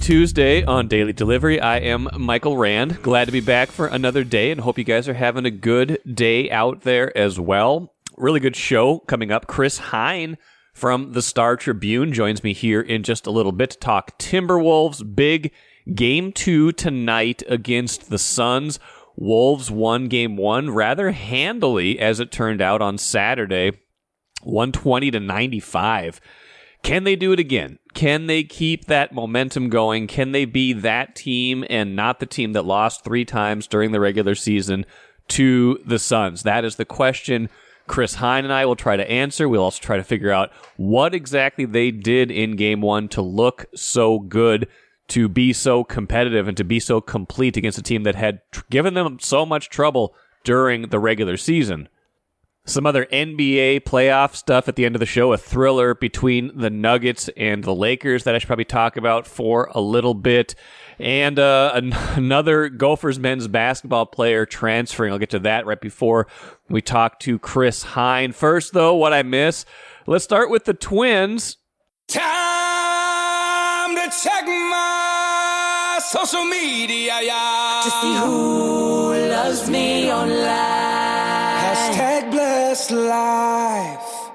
Tuesday on Daily Delivery. I am Michael Rand. Glad to be back for another day and hope you guys are having a good day out there as well. Really good show coming up. Chris Hine from the Star Tribune joins me here in just a little bit to talk Timberwolves. Big Game 2 tonight against the Suns. Wolves won Game 1 rather handily, as it turned out on Saturday, 120-95. Can they do it again? Can they keep that momentum going? Can they be that team and not the team that lost 3 times during the regular season to the Suns? That is the question Chris Hine and I will try to answer. We'll also try to figure out what exactly they did in Game 1 to look so good, to be so competitive, and to be so complete against a team that had given them so much trouble during the regular season. Some other NBA playoff stuff at the end of the show, a thriller between the Nuggets and the Lakers that I should probably talk about for a little bit, and another Gophers men's basketball player transferring. I'll get to that right before we talk to Chris Hine. First, though, what I miss. Let's start with the Twins. Time to check my social media, to see who loves me online. Hashtag blessed life.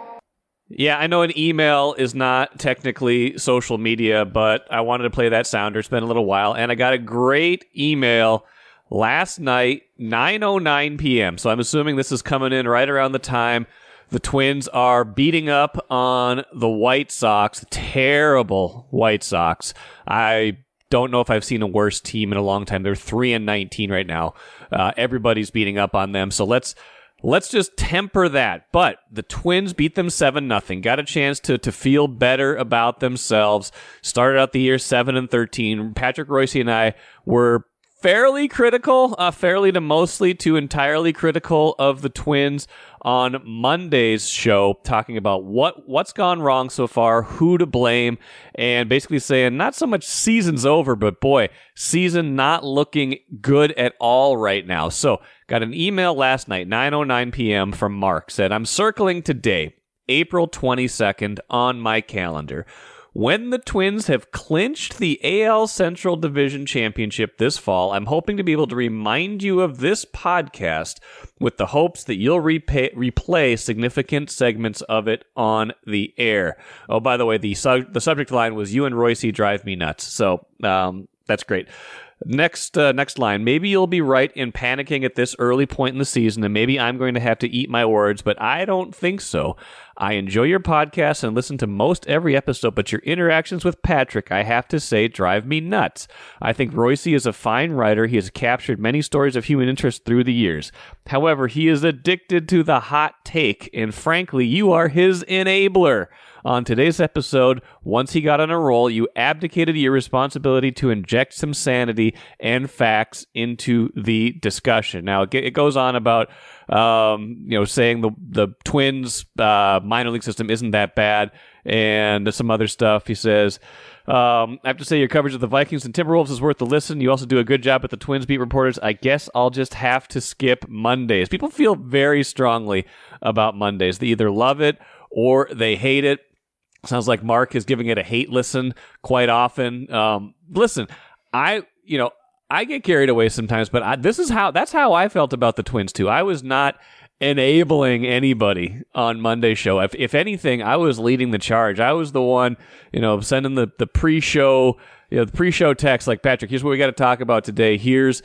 Yeah, I know an email is not technically social media, but I wanted to play that sounder. It's been a little while, and I got a great email last night, 9:09 p.m., so I'm assuming this is coming in right around the time the Twins are beating up on the White Sox, terrible White Sox. I don't know if I've seen a worse team in a long time. They're 3-19 right now. Everybody's beating up on them, so let's just temper that. But the Twins beat them 7-0. Got a chance to feel better about themselves. Started out the year 7-13. Patrick Royce and I were fairly critical, fairly to mostly to entirely critical of the Twins on Monday's show, talking about what's gone wrong so far, who to blame, and basically saying not so much season's over, but boy, season not looking good at all right now. So got an email last night, 9:09 p.m. from Mark, said, I'm circling today, April 22nd, on my calendar. When the Twins have clinched the AL Central Division Championship this fall, I'm hoping to be able to remind you of this podcast with the hopes that you'll replay significant segments of it on the air. Oh, by the way, the subject line was "You and Royce drive me nuts." So that's great. Next line. Maybe you'll be right in panicking at this early point in the season, and maybe I'm going to have to eat my words, but I don't think so. I enjoy your podcast and listen to most every episode, but your interactions with Patrick, I have to say, drive me nuts. I think Royce is a fine writer. He has captured many stories of human interest through the years. However, he is addicted to the hot take, and frankly, you are his enabler. On today's episode, once he got on a roll, you abdicated your responsibility to inject some sanity and facts into the discussion. Now, it goes on about saying the Twins minor league system isn't that bad, and some other stuff. He says, I have to say your coverage of the Vikings and Timberwolves is worth the listen. You also do a good job at the Twins beat reporters. I guess I'll just have to skip Mondays. People feel very strongly about Mondays. They either love it or they hate it. Sounds like Mark is giving it a hate listen quite often. Listen, I get carried away sometimes, but that's how I felt about the Twins too. I was not enabling anybody on Monday's show. If anything, I was leading the charge. I was the one, sending the pre-show, the pre-show text like, Patrick, here's what we got to talk about today. Here's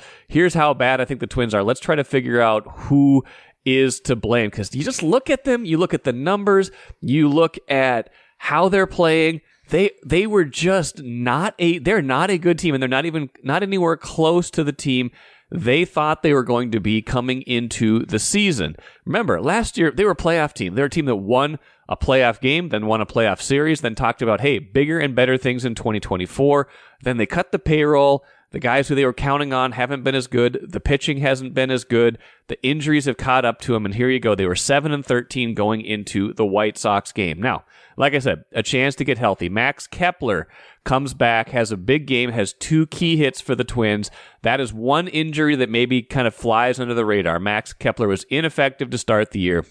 how bad I think the Twins are. Let's try to figure out who is to blame, because you just look at them, you look at the numbers, you look at how they're playing. They were just they're not a good team, and they're not anywhere close to the team they thought they were going to be coming into the season. Remember, last year they were a playoff team. They're a team that won a playoff game, then won a playoff series, then talked about, hey, bigger and better things in 2024. Then they cut the payroll. The guys who they were counting on haven't been as good. The pitching hasn't been as good. The injuries have caught up to them, and here you go. They were 7-13 going into the White Sox game. Now, like I said, a chance to get healthy. Max Kepler comes back, has a big game, has 2 key hits for the Twins. That is one injury that maybe kind of flies under the radar. Max Kepler was ineffective to start the year.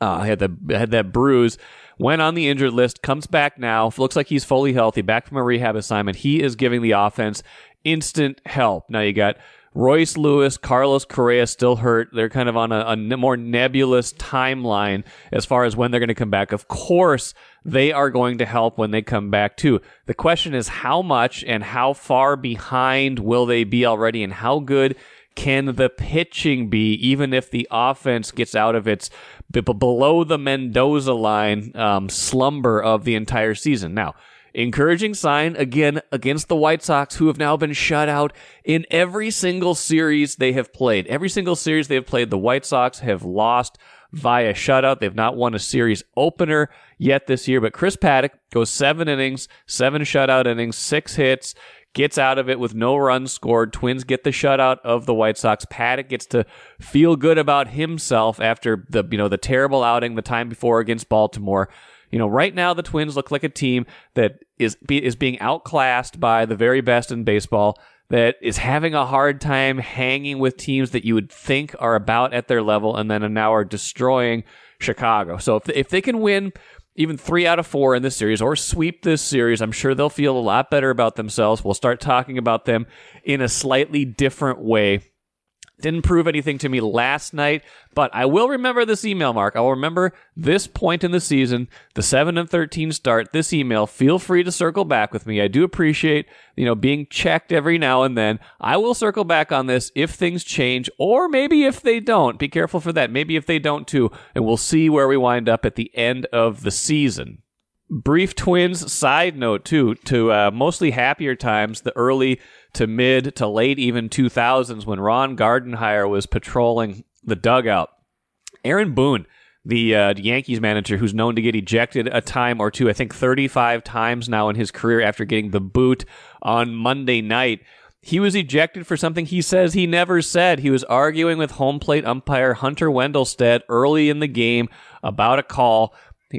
Had that bruise, went on the injured list, comes back now, looks like he's fully healthy, back from a rehab assignment. He is giving the offense instant help. Now you got Royce Lewis, Carlos Correa still hurt. They're kind of on a more nebulous timeline as far as when they're going to come back. Of course, they are going to help when they come back too. The question is how much and how far behind will they be already, and how good can the pitching be, even if the offense gets out of its below the Mendoza line slumber of the entire season? Now, encouraging sign, again, against the White Sox, who have now been shut out in every single series they have played. Every single series they have played, the White Sox have lost via shutout. They've not won a series opener yet this year, but Chris Paddock goes 7 innings, 7 shutout innings, 6 hits, gets out of it with no runs scored. Twins get the shutout of the White Sox. Paddock gets to feel good about himself after the terrible outing the time before against Baltimore. Right now the Twins look like a team that is being outclassed by the very best in baseball, that is having a hard time hanging with teams that you would think are about at their level, and then now are destroying Chicago. So if they can win even 3 out of 4 in this series, or sweep this series, I'm sure they'll feel a lot better about themselves. We'll start talking about them in a slightly different way. Didn't prove anything to me last night, but I will remember this email, Mark. I will remember this point in the season, the 7-13 start, this email. Feel free to circle back with me. I do appreciate, being checked every now and then. I will circle back on this if things change, or maybe if they don't. Be careful for that. Maybe if they don't too, and we'll see where we wind up at the end of the season. Brief Twins side note, too, to mostly happier times, the early to mid to late even 2000s when Ron Gardenhire was patrolling the dugout. Aaron Boone, the Yankees manager, who's known to get ejected a time or two, I think 35 times now in his career after getting the boot on Monday night, he was ejected for something he says he never said. He was arguing with home plate umpire Hunter Wendelstedt early in the game about a call.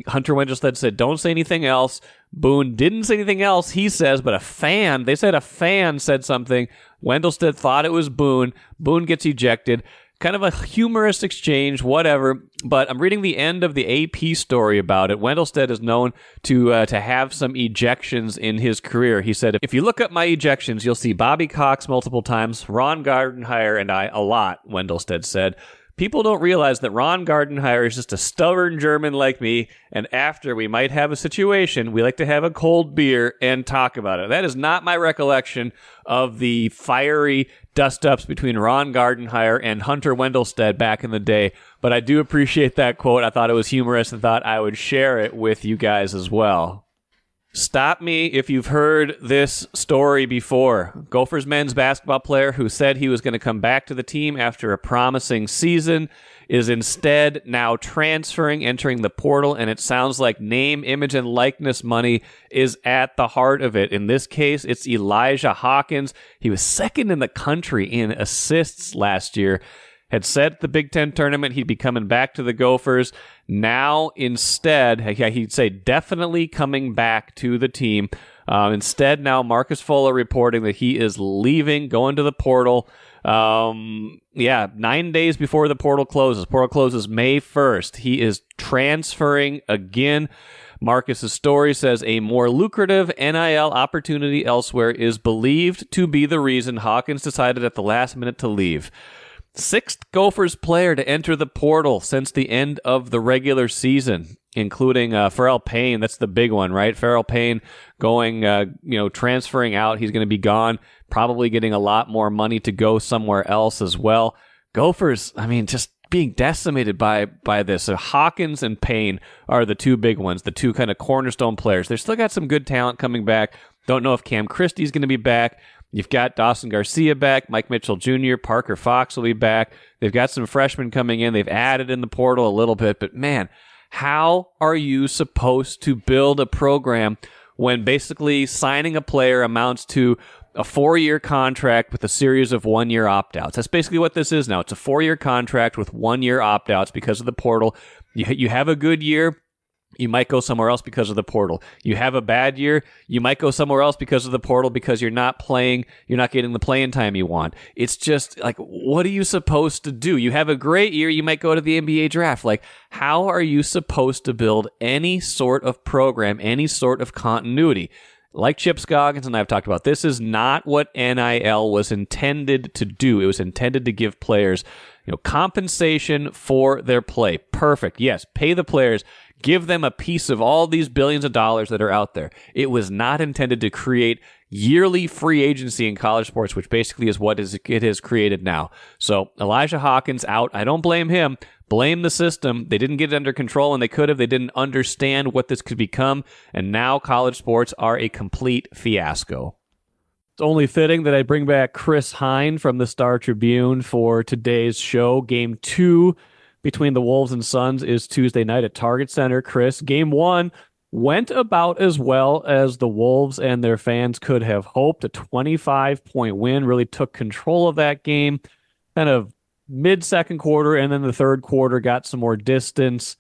Hunter Wendelstedt said, "Don't say anything else." Boone didn't say anything else, he says, but a fan said something. Wendelstedt thought it was Boone. Boone gets ejected. Kind of a humorous exchange, whatever. But I'm reading the end of the AP story about it. Wendelstedt is known to have some ejections in his career. He said, "If you look up my ejections, you'll see Bobby Cox multiple times, Ron Gardenhire and I a lot," Wendelstedt said. People don't realize that Ron Gardenhire is just a stubborn German like me, and after we might have a situation, we like to have a cold beer and talk about it. That is not my recollection of the fiery dust-ups between Ron Gardenhire and Hunter Wendelstedt back in the day, but I do appreciate that quote. I thought it was humorous and thought I would share it with you guys as well. Stop me if you've heard this story before. Gophers men's basketball player who said he was going to come back to the team after a promising season is instead now transferring, entering the portal, and it sounds like name, image, and likeness money is at the heart of it. In this case, it's Elijah Hawkins. He was second in the country in assists last year. Had said at the Big Ten tournament he'd be coming back to the Gophers. Now, instead, he'd say definitely coming back to the team. Instead, now Marcus Fuller reporting that he is leaving, going to the portal. 9 days before the portal closes. Portal closes May 1st. He is transferring again. Marcus's story says a more lucrative NIL opportunity elsewhere is believed to be the reason Hawkins decided at the last minute to leave. 6th Gophers player to enter the portal since the end of the regular season, including Pharrell Payne. That's the big one, right? Pharrell Payne going, transferring out. He's going to be gone, probably getting a lot more money to go somewhere else as well. Gophers, just being decimated by this. So Hawkins and Payne are the two big ones, the two kind of cornerstone players. They've still got some good talent coming back. Don't know if Cam Christie's going to be back. You've got Dawson Garcia back, Mike Mitchell Jr., Parker Fox will be back. They've got some freshmen coming in. They've added in the portal a little bit. But man, how are you supposed to build a program when basically signing a player amounts to a 4-year contract with a series of 1-year opt-outs? That's basically what this is now. It's a 4-year contract with 1-year opt-outs because of the portal. You have a good year. You might go somewhere else because of the portal. You have a bad year, you might go somewhere else because of the portal because you're not getting the playing time you want. It's just like, what are you supposed to do? You have a great year, you might go to the NBA draft. Like, how are you supposed to build any sort of program, any sort of continuity? Like Chip Scoggins and I have talked about, this is not what NIL was intended to do. It was intended to give players, compensation for their play. Perfect. Yes, pay the players. Give them a piece of all these billions of dollars that are out there. It was not intended to create yearly free agency in college sports, which basically is what it has created now. So Elijah Hawkins out. I don't blame him. Blame the system. They didn't get it under control, and they could have. They didn't understand what this could become, and now college sports are a complete fiasco. It's only fitting that I bring back Chris Hine from the Star Tribune for today's show. Game 2 between the Wolves and Suns is Tuesday night at Target Center. Chris, Game 1 went about as well as the Wolves and their fans could have hoped. A 25-point win, really took control of that game. Kind of mid-second quarter, and then the third quarter got some more distance.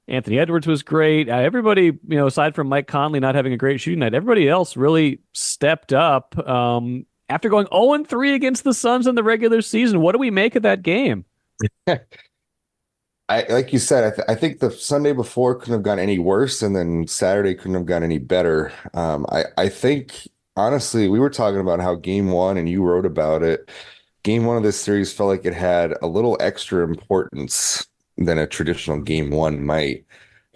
Anthony Edwards was great. Everybody, aside from Mike Conley not having a great shooting night, everybody else really stepped up. After going 0-3 against the Suns in the regular season, what do we make of that game? Like you said, I think the Sunday before couldn't have gone any worse, and then Saturday couldn't have gone any better. I think, honestly, we were talking about how Game 1, and you wrote about it, Game 1 of this series felt like it had a little extra importance than a traditional Game 1 might.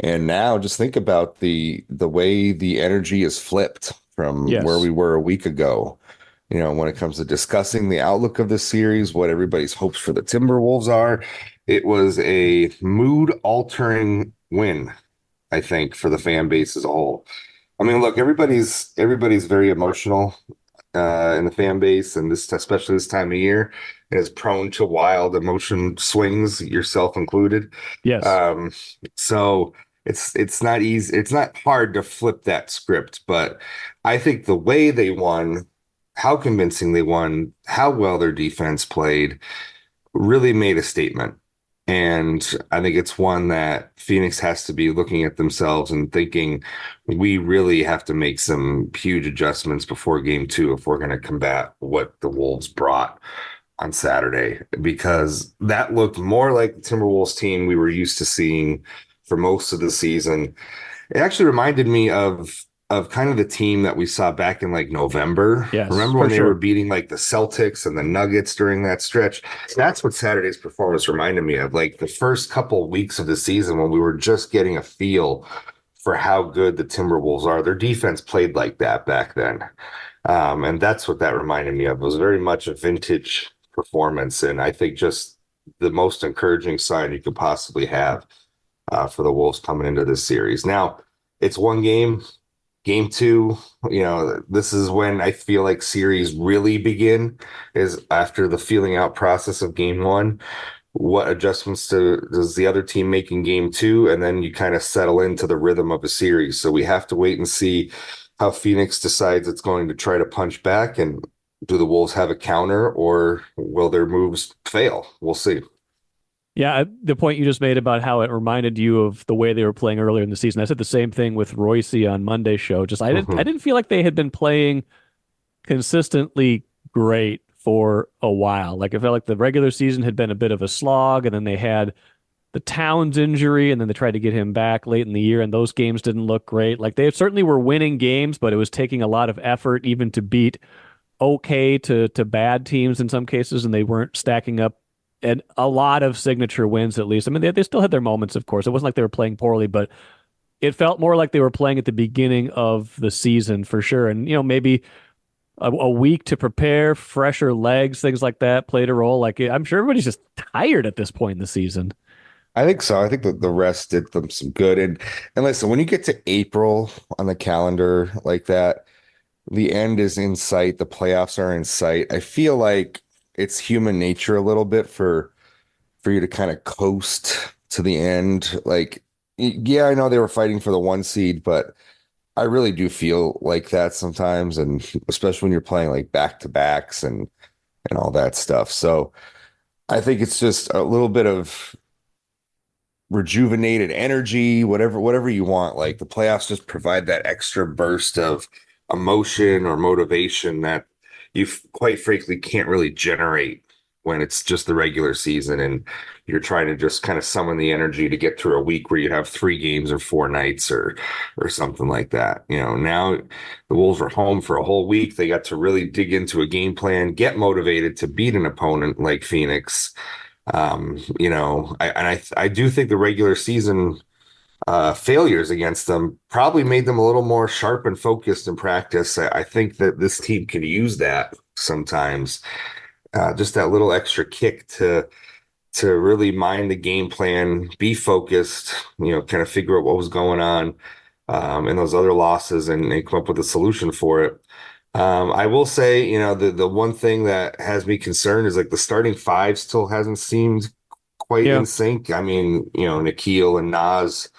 And now just think about the way the energy is flipped from where we were a week ago. When it comes to discussing the outlook of the series, what everybody's hopes for the Timberwolves are. It was a mood-altering win, I think, for the fan base as a whole. I mean, look, everybody's very emotional in the fan base, and especially this time of year, is prone to wild emotion swings, yourself included. Yes. So it's not easy. It's not hard to flip that script, but I think the way they won, how convincing they won, how well their defense played, really made a statement. And I think it's one that Phoenix has to be looking at themselves and thinking, we really have to make some huge adjustments before Game 2 if we're going to combat what the Wolves brought on Saturday, because that looked more like the Timberwolves team we were used to seeing for most of the season. It actually reminded me of kind of the team that we saw back in like November. Yes, remember when they were beating like the Celtics and the Nuggets during that stretch? That's what Saturday's performance reminded me of, like the first couple of weeks of the season when we were just getting a feel for how good the Timberwolves are. Their defense played like that back then. And that's what that reminded me of. It was very much a vintage performance. And I think just the most encouraging sign you could possibly have for the Wolves coming into this series. Now, it's one game. Game 2, this is when I feel like series really begin, is after the feeling out process of Game 1. What adjustments does the other team make in Game 2? And then you kind of settle into the rhythm of a series. So we have to wait and see how Phoenix decides it's going to try to punch back. And do the Wolves have a counter, or will their moves fail? We'll see. Yeah, the point you just made about how it reminded you of the way they were playing earlier in the season. I said the same thing with Royce on Monday's show. I didn't feel like they had been playing consistently great for a while. Like, it felt like the regular season had been a bit of a slog, and then they had the Towns injury, and then they tried to get him back late in the year, and those games didn't look great. Like, they certainly were winning games, but it was taking a lot of effort even to beat okay to bad teams in some cases, and they weren't stacking up and a lot of signature wins, at least. I mean, they still had their moments, of course. It wasn't like they were playing poorly, but it felt more like they were playing at the beginning of the season for sure. And, maybe a week to prepare, fresher legs, things like that played a role. Like, I'm sure everybody's just tired at this point in the season. I think so. I think that the rest did them some good. And listen, when you get to April on the calendar like that, the end is in sight. The playoffs are in sight. I feel like it's human nature a little bit for you to kind of coast to the end. Like, yeah, I know they were fighting for the 1 seed, but I really do feel like that sometimes, and especially when you're playing like back-to-backs and all that stuff. So I think it's just a little bit of rejuvenated energy, whatever you want. Like the playoffs just provide that extra burst of emotion or motivation that you quite frankly can't really generate when it's just the regular season and you're trying to just kind of summon the energy to get through a week where you have 3 games or 4 nights or something like that. Now the Wolves are home for a whole week. They got to really dig into a game plan, get motivated to beat an opponent like Phoenix. I do think the regular season failures against them probably made them a little more sharp and focused in practice. I think that this team can use that sometimes, just that little extra kick to really mind the game plan, be focused, kind of figure out what was going on in those other losses and come up with a solution for it. I will say, the one thing that has me concerned is like the starting five still hasn't seemed quite Yeah. in sync. I mean, Nikhil and Nas,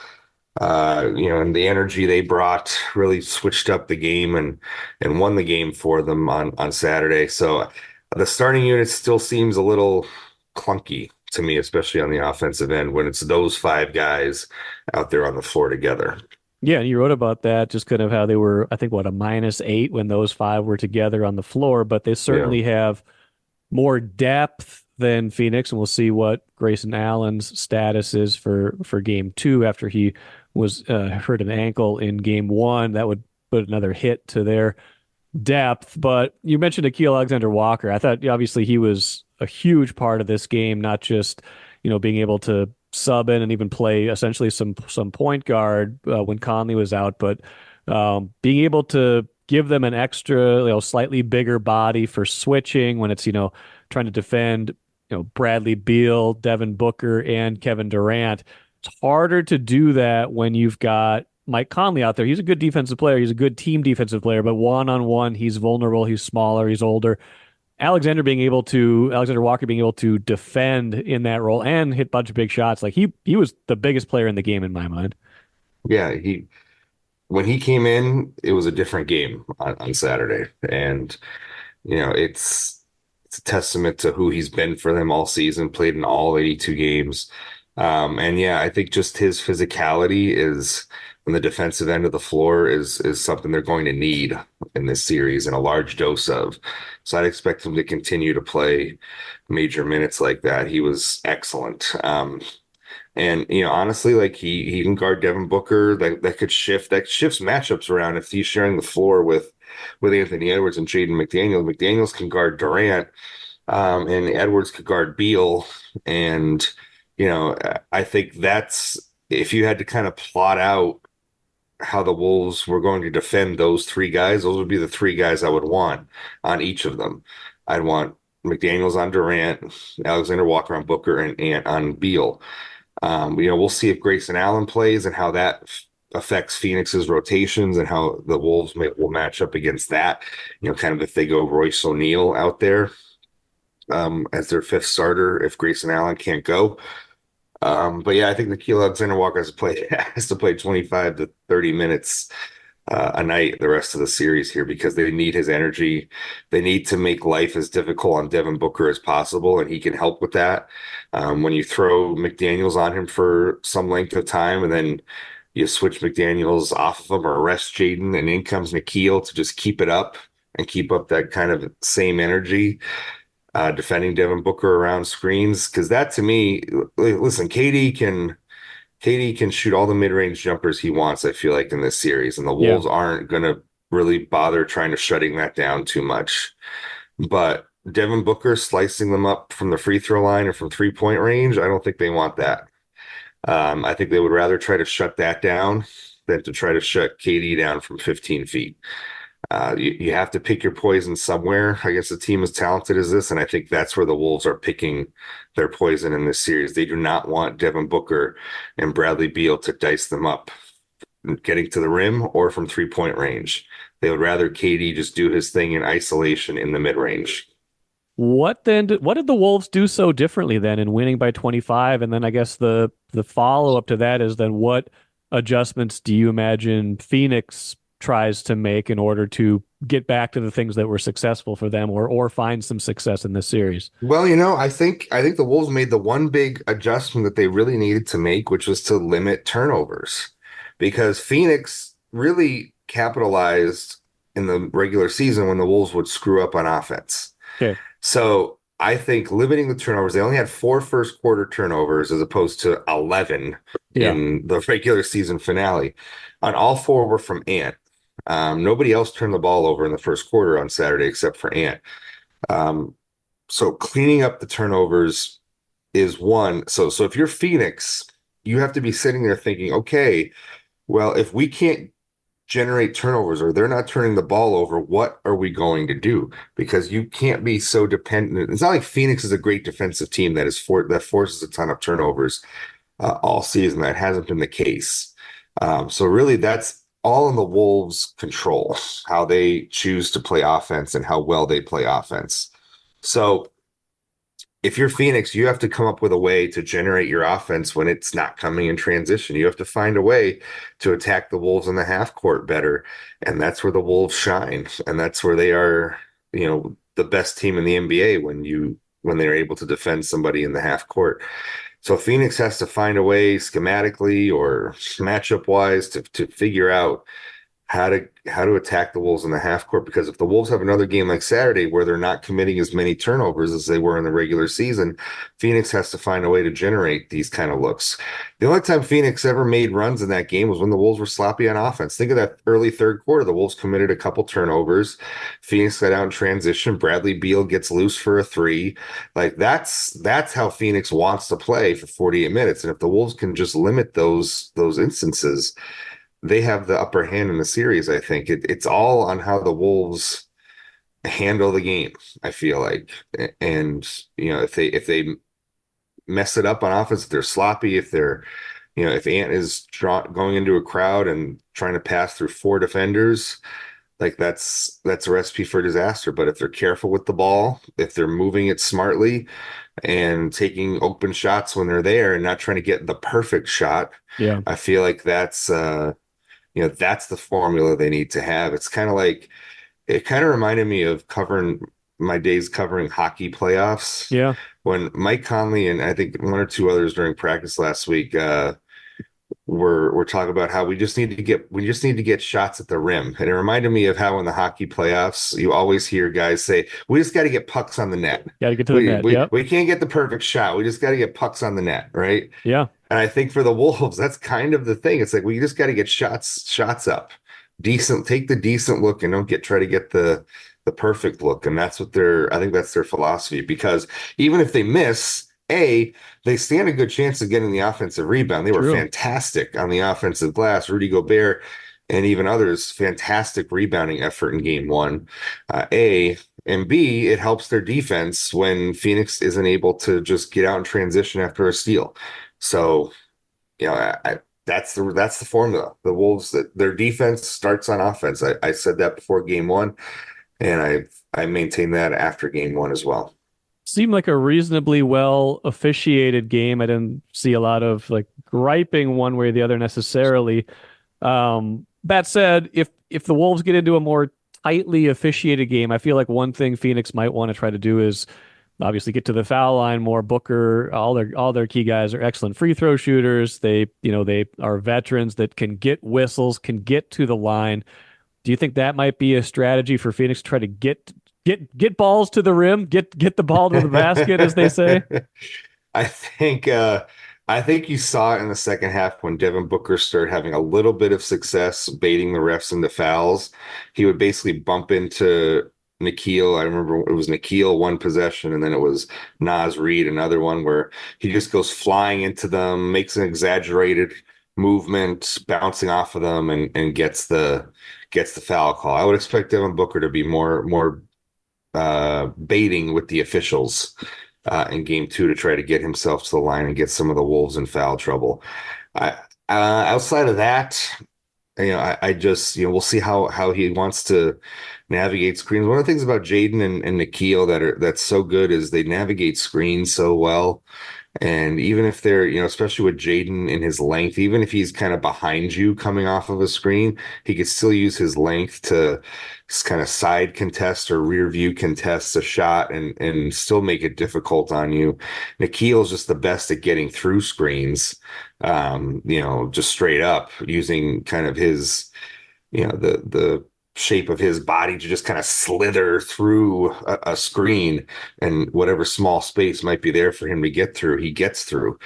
and the energy they brought really switched up the game and won the game for them on Saturday. So the starting unit still seems a little clunky to me, especially on the offensive end when it's those 5 guys out there on the floor together. Yeah, and you wrote about that, just kind of how they were, I think, what, a -8 when those five were together on the floor, but they Yeah. certainly have more depth than Phoenix, and we'll see what Grayson Allen's status is for game two after he was hurt an ankle in game one. That would put another hit to their depth. But you mentioned Akil Alexander-Walker. I thought obviously he was a huge part of this game, not just, being able to sub in and even play essentially some point guard when Conley was out, but being able to give them an extra, slightly bigger body for switching when it's, trying to defend, Bradley Beal, Devin Booker, and Kevin Durant. It's harder to do that when you've got Mike Conley out there. He's a good defensive player. He's a good team defensive player, but one-on-one, he's vulnerable. He's smaller. He's older. Alexander Walker being able to defend in that role and hit a bunch of big shots. Like he was the biggest player in the game in my mind. Yeah, when he came in, it was a different game on Saturday. And, it's a testament to who he's been for them all season, played in all 82 games. And yeah, I think just his physicality is on the defensive end of the floor is something they're going to need in this series and a large dose of. So I'd expect him to continue to play major minutes like that. He was excellent. And honestly, like he can guard Devin Booker. That shifts matchups around if he's sharing the floor with Anthony Edwards and Jaden McDaniels. McDaniels can guard Durant, and Edwards could guard Beal. And I think that's if you had to kind of plot out how the Wolves were going to defend those 3 guys, those would be the 3 guys I would want on each of them. I'd want McDaniels on Durant, Alexander Walker on Booker, and Ant on Beal. We'll see if Grayson Allen plays and how that affects Phoenix's rotations and how the Wolves will match up against that. Kind of if they go Royce O'Neal out there as their 5th starter, if Grayson Allen can't go. But yeah, I think Nikhil Alexander-Walker has to play 25 to 30 minutes a night the rest of the series here because they need his energy. They need to make life as difficult on Devin Booker as possible, and he can help with that. When you throw McDaniels on him for some length of time and then you switch McDaniels off of him or arrest Jaden, and in comes Nikhil to just keep it up and keep up that kind of same energy. Defending Devin Booker around screens, because that to me, listen, KD can shoot all the mid-range jumpers he wants, I feel like, in this series, and the Wolves aren't going to really bother trying to shutting that down too much. But Devin Booker slicing them up from the free throw line or from 3-point range, I don't think they want that. I think they would rather try to shut that down than to try to shut KD down from 15 feet. You have to pick your poison somewhere against a team as talented as this, and I think that's where the Wolves are picking their poison in this series. They do not want Devin Booker and Bradley Beal to dice them up getting to the rim or from 3-point range. They would rather KD just do his thing in isolation in the mid-range. What did the Wolves do so differently then in winning by 25? And then I guess the follow-up to that is then what adjustments do you imagine Phoenix tries to make in order to get back to the things that were successful for them or find some success in this series? Well, I think the Wolves made the one big adjustment that they really needed to make, which was to limit turnovers, because Phoenix really capitalized in the regular season when the Wolves would screw up on offense. Okay. So I think limiting the turnovers, they only had 4 first quarter turnovers as opposed to 11 in the regular season finale. And all 4 were from Ant. Nobody else turned the ball over in the first quarter on Saturday except for Ant. So cleaning up the turnovers is one. So if you're Phoenix, you have to be sitting there thinking, okay, well, if we can't generate turnovers or they're not turning the ball over, what are we going to do? Because you can't be so dependent. It's not like Phoenix is a great defensive team that forces a ton of turnovers all season. That hasn't been the case. So really, that's all in the Wolves' control, how they choose to play offense and how well they play offense. So if you're Phoenix, you have to come up with a way to generate your offense when it's not coming in transition. You have to find a way to attack the Wolves in the half court better. And that's where the Wolves shine. And that's where they are, the best team in the NBA when they're able to defend somebody in the half court. So Phoenix has to find a way schematically or matchup wise to figure out how to attack the Wolves in the half court, because if the Wolves have another game like Saturday where they're not committing as many turnovers as they were in the regular season, Phoenix has to find a way to generate these kind of looks. The only time Phoenix ever made runs in that game was when the Wolves were sloppy on offense. Think of that early third quarter. The Wolves committed a couple turnovers. Phoenix got out in transition. Bradley Beal gets loose for a 3. Like that's how Phoenix wants to play for 48 minutes. And if the Wolves can just limit those instances, they have the upper hand in the series. I think it's all on how the Wolves handle the game, I feel like. And, if they mess it up on offense, if they're sloppy, if they're, if Ant is going into a crowd and trying to pass through 4 defenders, like that's a recipe for disaster. But if they're careful with the ball, if they're moving it smartly and taking open shots when they're there and not trying to get the perfect shot, I feel like that's the formula they need to have. It's kind of like, it kind of reminded me of my days covering hockey playoffs. Yeah. When Mike Conley and I think 1 or 2 others during practice last week were talking about how we just need to get shots at the rim. And it reminded me of how in the hockey playoffs, you always hear guys say, we just got to get pucks on the net. Got to get to the net. We can't get the perfect shot. We just got to get pucks on the net. Right. Yeah. And I think for the Wolves, that's kind of the thing. It's like, we just got to get shots up. Take the decent look and don't try to get the perfect look. And that's what I think that's their philosophy, because even if they miss, they stand a good chance of getting the offensive rebound. They were fantastic on the offensive glass. Rudy Gobert and even others, fantastic rebounding effort in game 1. And B, it helps their defense when Phoenix isn't able to just get out in transition after a steal. So, that's the formula. The Wolves, their defense starts on offense. I said that before game 1, and I maintain that after game 1 as well. Seemed like a reasonably well officiated game. I didn't see a lot of griping one way or the other necessarily. That said, if the Wolves get into a more tightly officiated game, I feel like one thing Phoenix might want to try to do is obviously get to the foul line more. Booker, all their key guys are excellent free throw shooters. They are veterans that can get whistles, can get to the line. Do you think that might be a strategy for Phoenix to try to get balls to the rim, get the ball to the basket, as they say? I think you saw it in the second half when Devin Booker started having a little bit of success baiting the refs into fouls. He would basically bump into Nikhil. I remember it was Nikhil one possession, and then it was Naz Reid another one, where he just goes flying into them, makes an exaggerated movement, bouncing off of them, and gets the foul call. I would expect Devin Booker to be more baiting with the officials in game 2 to try to get himself to the line and get some of the Wolves in foul trouble. Outside of that, I just, we'll see how he wants to navigate screens. One of the things about Jaden and Nikhil that's so good is they navigate screens so well. And even if they're, especially with Jaden in his length, even if he's kind of behind you coming off of a screen, he could still use his length to kind of side contest or rear view contest a shot and still make it difficult on you. Nikhil's just the best at getting through screens, just straight up using kind of his, the shape of his body to just kind of slither through a screen, and whatever small space might be there for him to get through, he gets through.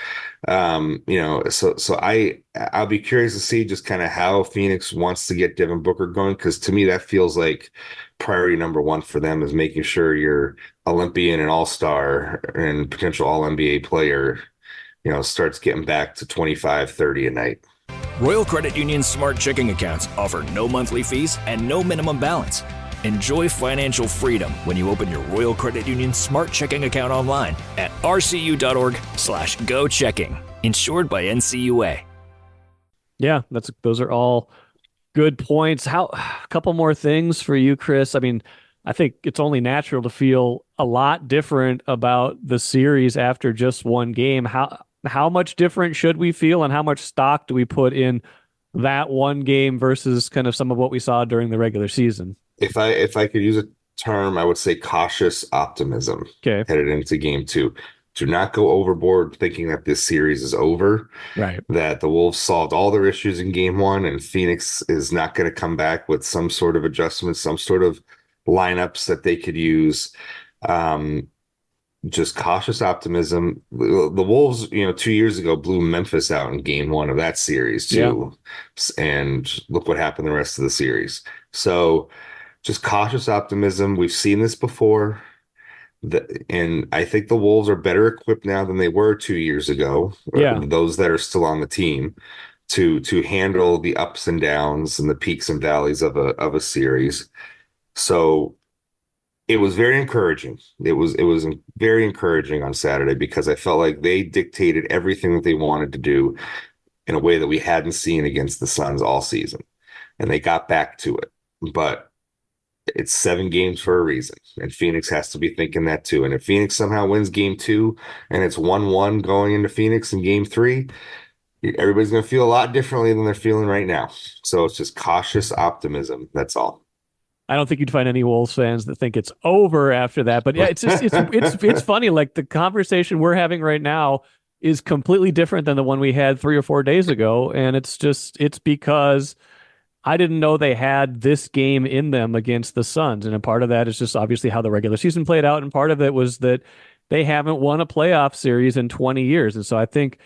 So I'll be curious to see just kind of how Phoenix wants to get Devin Booker going, because to me that feels like priority number one for them is making sure your Olympian and all-star and potential all-NBA player, starts getting back to 25-30 a night. Royal Credit Union's Smart Checking accounts offer no monthly fees and no minimum balance. Enjoy financial freedom when you open your Royal Credit Union Smart Checking account online at rcu.org/go-checking. Insured by NCUA. Yeah, those are all good points. A couple more things for you, Chris. I mean, I think it's only natural to feel a lot different about the series after just one game. How much different should we feel, and how much stock do we put in that one game versus kind of some of what we saw during the regular season? If I could use a term, I would say cautious optimism. Okay. Headed into game two. Do not go overboard thinking that this series is over. Right. That the Wolves solved all their issues in game one, and Phoenix is not going to come back with some sort of adjustment, some sort of lineups that they could use. Just cautious optimism. The Wolves, 2 years ago blew Memphis out in game one of that series too. Yeah. And look what happened the rest of the series. So just cautious optimism. We've seen this before. And I think the Wolves are better equipped now than they were 2 years ago. Yeah. Those that are still on the team to handle the ups and downs and the peaks and valleys of a series. So it was very encouraging. It was very encouraging on Saturday, because I felt like they dictated everything that they wanted to do in a way that we hadn't seen against the Suns all season. And they got back to it. But it's 7 games for a reason. And Phoenix has to be thinking that too. And if Phoenix somehow wins game 2 and it's 1-1 going into Phoenix in game 3, everybody's going to feel a lot differently than they're feeling right now. So it's just cautious optimism. That's all. I don't think you'd find any Wolves fans that think it's over after that. But yeah, it's funny. Like, the conversation we're having right now is completely different than the one we had 3 or 4 days ago. And it's because I didn't know they had this game in them against the Suns. And a part of that is just obviously how the regular season played out. And part of it was that they haven't won a playoff series in 20 years. And so I think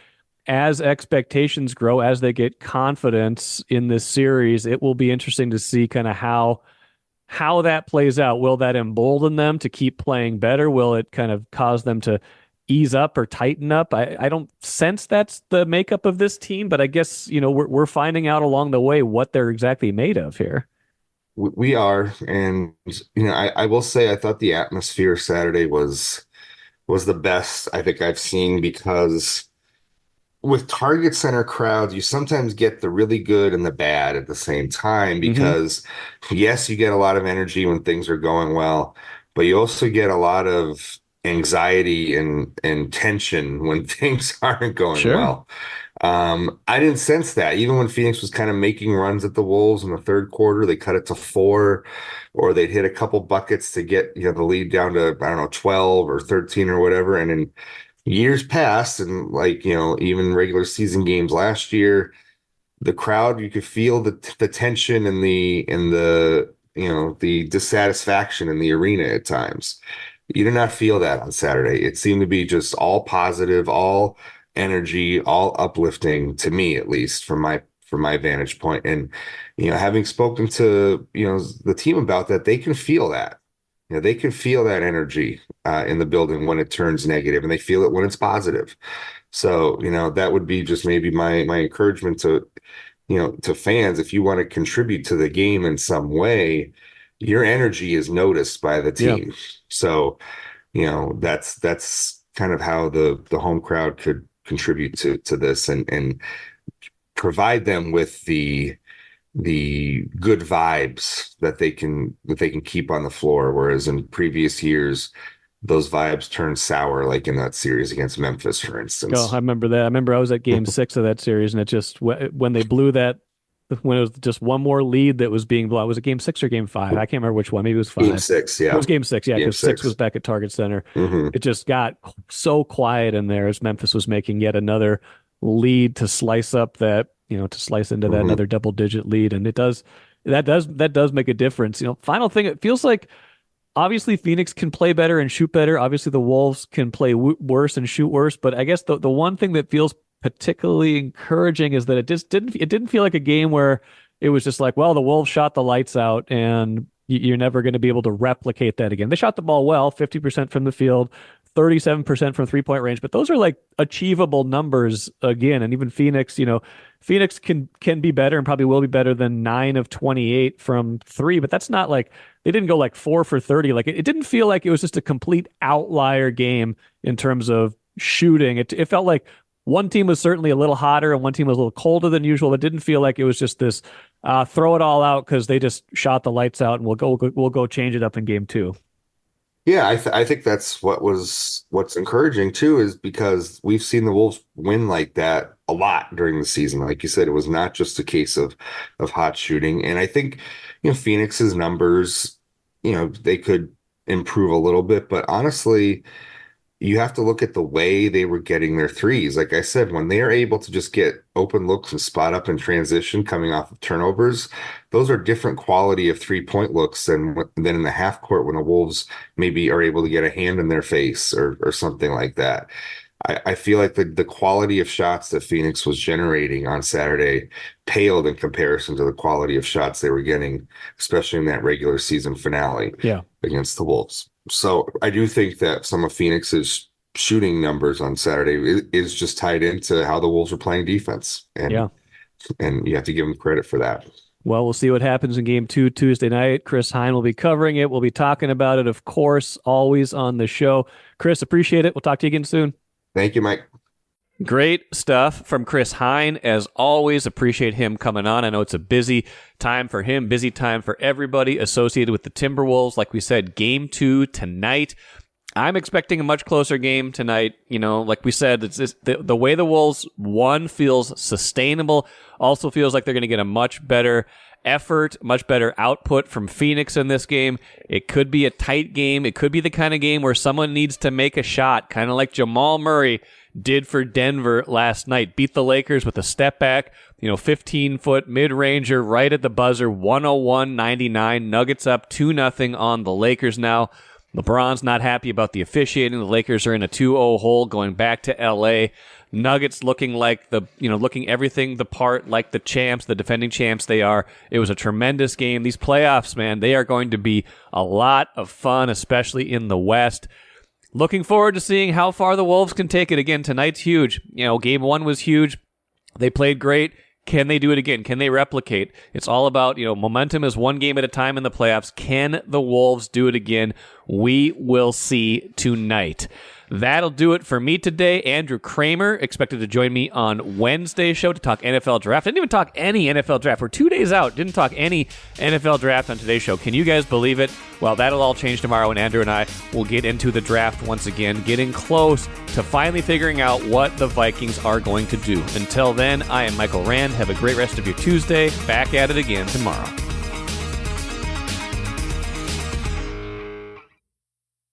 as expectations grow, as they get confidence in this series, it will be interesting to see kind of how that plays out. Will that embolden them to keep playing better? Will it kind of cause them to ease up or tighten up? I don't sense that's the makeup of this team, but I guess, we're finding out along the way what they're exactly made of here. We are. And, I will say, I thought the atmosphere Saturday was the best I think I've seen, because with Target Center crowds, you sometimes get the really good and the bad at the same time, because yes, you get a lot of energy when things are going well, but you also get a lot of anxiety and tension when things aren't going well. I didn't sense that. Even when Phoenix was kind of making runs at the Wolves in the third quarter, they cut it to 4, or they'd hit a couple buckets to get the lead down to, I don't know, 12 or 13 or whatever. And in years past, and even regular season games last year, the crowd, you could feel the tension and the dissatisfaction in the arena at times. You did not feel that on Saturday. It seemed to be just all positive, all energy, all uplifting, to me at least, from my vantage point. And having spoken to the team about that, they can feel that. They can feel that energy in the building when it turns negative, and they feel it when it's positive. So, that would be just maybe my encouragement to fans. If you want to contribute to the game in some way, your energy is noticed by the team. Yeah. So, that's kind of how the home crowd could contribute to this and provide them with the good vibes that they can keep on the floor. Whereas in previous years, those vibes turned sour, like in that series against Memphis, for instance. Oh, I remember that. I remember I was at game 6 of that series, and it just, when they blew that, when it was just one more lead that was being blown. Was it game 6 or game 5? I can't remember which one. Maybe it was 5. Game 6, yeah. It was game 6, yeah, because 6 was back at Target Center. Mm-hmm. It just got so quiet in there as Memphis was making yet another lead to slice up that, to slice into that another double-digit lead. And that does make a difference. Final thing, it feels like obviously Phoenix can play better and shoot better. Obviously the Wolves can play worse and shoot worse. But I guess the one thing that feels particularly encouraging is that it didn't feel like a game where it was just like, well, the Wolves shot the lights out and you're never going to be able to replicate that again. They shot the ball well, 50% from the field, 37% from 3-point range, but those are like achievable numbers again. And even Phoenix, Phoenix can be better and probably will be better than 9 of 28 from 3, but that's not like they didn't go like 4 for 30. Like it didn't feel like it was just a complete outlier game in terms of shooting. It felt like one team was certainly a little hotter and one team was a little colder than usual. It didn't feel like it was just this throw it all out because they just shot the lights out and we'll go change it up in game 2. Yeah, I think that's what's encouraging too, is because we've seen the Wolves win like that a lot during the season. Like you said, it was not just a case of hot shooting. And I think, Phoenix's numbers, they could improve a little bit, but honestly, you have to look at the way they were getting their threes. Like I said, when they are able to just get open looks and spot up in transition coming off of turnovers, those are different quality of 3-point looks than in the half court when the Wolves maybe are able to get a hand in their face or something like that. I feel like the quality of shots that Phoenix was generating on Saturday paled in comparison to the quality of shots they were getting, especially in that regular season finale against the Wolves. So I do think that some of Phoenix's shooting numbers on Saturday is just tied into how the Wolves are playing defense. And you have to give them credit for that. Well, we'll see what happens in game 2 Tuesday night. Chris Hine will be covering it. We'll be talking about it, of course, always on the show. Chris, appreciate it. We'll talk to you again soon. Thank you, Mike. Great stuff from Chris Hine. As always, appreciate him coming on. I know it's a busy time for him, busy time for everybody associated with the Timberwolves. Like we said, game 2 tonight. I'm expecting a much closer game tonight. Like we said, it's just the way the Wolves won feels sustainable. Also feels like they're going to get a much better effort, much better output from Phoenix in this game. It could be a tight game. It could be the kind of game where someone needs to make a shot, kind of like Jamal Murray did for Denver last night. Beat the Lakers with a step back, 15-foot mid-ranger right at the buzzer, 101-99. Nuggets up 2-0 on the Lakers now. LeBron's not happy about the officiating. The Lakers are in a 2-0 hole going back to LA. Nuggets looking like looking everything the part like the champs, the defending champs they are. It was a tremendous game. These playoffs, man, they are going to be a lot of fun, especially in the West. Looking forward to seeing how far the Wolves can take it. Again, tonight's huge. Game 1 was huge. They played great. Can they do it again? Can they replicate? It's all about, momentum is one game at a time in the playoffs. Can the Wolves do it again? We will see tonight. That'll do it for me today. Andrew Kramer expected to join me on Wednesday's show to talk NFL draft. I didn't even talk any NFL draft. We're 2 days out. Didn't talk any NFL draft on today's show. Can you guys believe it? Well, that'll all change tomorrow, and Andrew and I will get into the draft once again, getting close to finally figuring out what the Vikings are going to do. Until then, I am Michael Rand. Have a great rest of your Tuesday. Back at it again tomorrow.